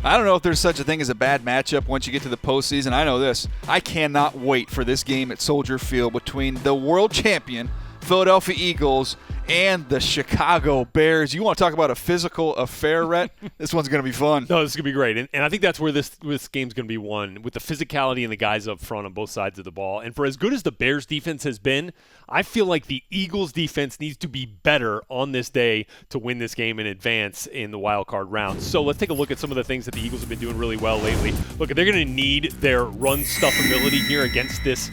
I don't know if there's such a thing as a bad matchup once you get to the postseason. I know this. I cannot wait for this game at Soldier Field between the world champion Philadelphia Eagles and the Chicago Bears. You want to talk about a physical affair, Rhett? This one's going to be fun. No, this is going to be great. And I think that's where this game's going to be won, with the physicality and the guys up front on both sides of the ball. And for as good as the Bears defense has been, I feel like the Eagles defense needs to be better on this day to win this game and advance in the wild card round. So let's take a look at some of the things that the Eagles have been doing really well lately. Look, they're going to need their run stuff ability here against this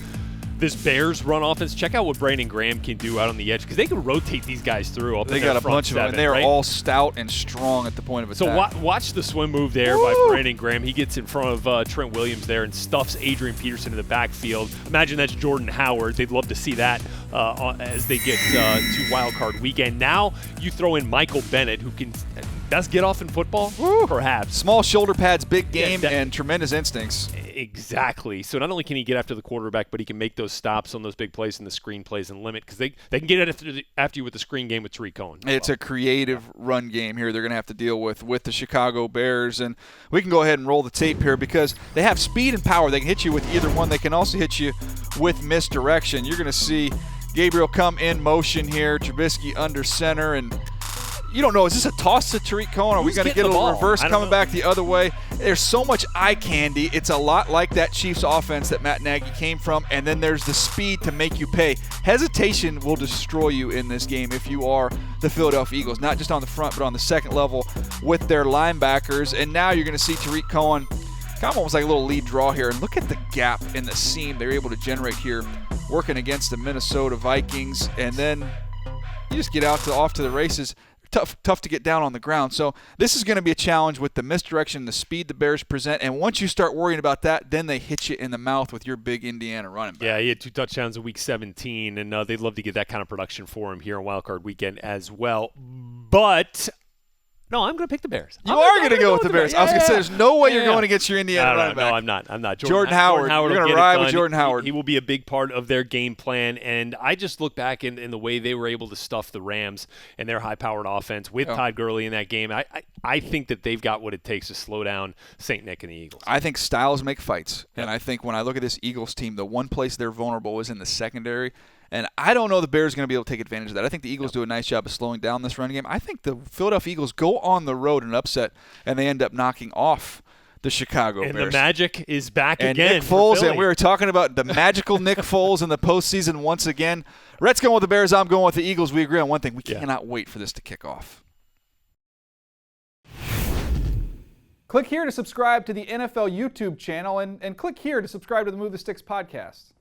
Bears run offense. Check out what Brandon Graham can do out on the edge, because they can rotate these guys through. They got a bunch of them, and they're all stout and strong at the point of attack. So watch the swim move there by Brandon Graham. He gets in front of Trent Williams there and stuffs Adrian Peterson in the backfield. Imagine that's Jordan Howard. They'd love to see that as they get to wild card weekend. Now you throw in Michael Bennett, who can best get off in football, perhaps. Small shoulder pads, big game, and tremendous instincts. Exactly. So not only can he get after the quarterback, but he can make those stops on those big plays and the screen plays and limit, because they can get after you with the screen game with Tariq Cohen. It's a creative run game here they're going to have to deal with the Chicago Bears. And we can go ahead and roll the tape here because they have speed and power. They can hit you with either one. They can also hit you with misdirection. You're going to see Gabriel come in motion here, Trubisky under center, and you don't know, is this a toss to Tariq Cohen? Are we going to get a little reverse coming back the other way? There's so much eye candy. It's a lot like that Chiefs offense that Matt Nagy came from, and then there's the speed to make you pay. Hesitation will destroy you in this game if you are the Philadelphia Eagles, not just on the front but on the second level with their linebackers. And now you're going to see Tariq Cohen kind of almost like a little lead draw here. And look at the gap in the seam they're able to generate here working against the Minnesota Vikings. And then you just get off to the races. Tough to get down on the ground. So this is going to be a challenge with the misdirection, the speed the Bears present. And once you start worrying about that, then they hit you in the mouth with your big Indiana running back. Yeah, he had 2 touchdowns in Week 17, and they'd love to get that kind of production for him here on Wild Card Weekend as well. But no, I'm going to pick the Bears. You are going to go with the Bears. I was going to say, there's no way you're going against your Indiana running back. No, I'm not. Jordan Howard. You're going to ride with Jordan Howard. He will be a big part of their game plan. And I just look back in the way they were able to stuff the Rams and their high-powered offense with Todd Gurley in that game. I think that they've got what it takes to slow down St. Nick and the Eagles. I think styles make fights. Yep. And I think when I look at this Eagles team, the one place they're vulnerable is in the secondary. And I don't know the Bears are going to be able to take advantage of that. I think the Eagles do a nice job of slowing down this run game. I think the Philadelphia Eagles go on the road and upset, and they end up knocking off the Chicago Bears. And the magic is back and again. Nick Foles, and we were talking about the magical Nick Foles in the postseason once again. Rhett's going with the Bears. I'm going with the Eagles. We agree on one thing. We cannot wait for this to kick off. Click here to subscribe to the NFL YouTube channel, and click here to subscribe to the Move the Sticks podcast.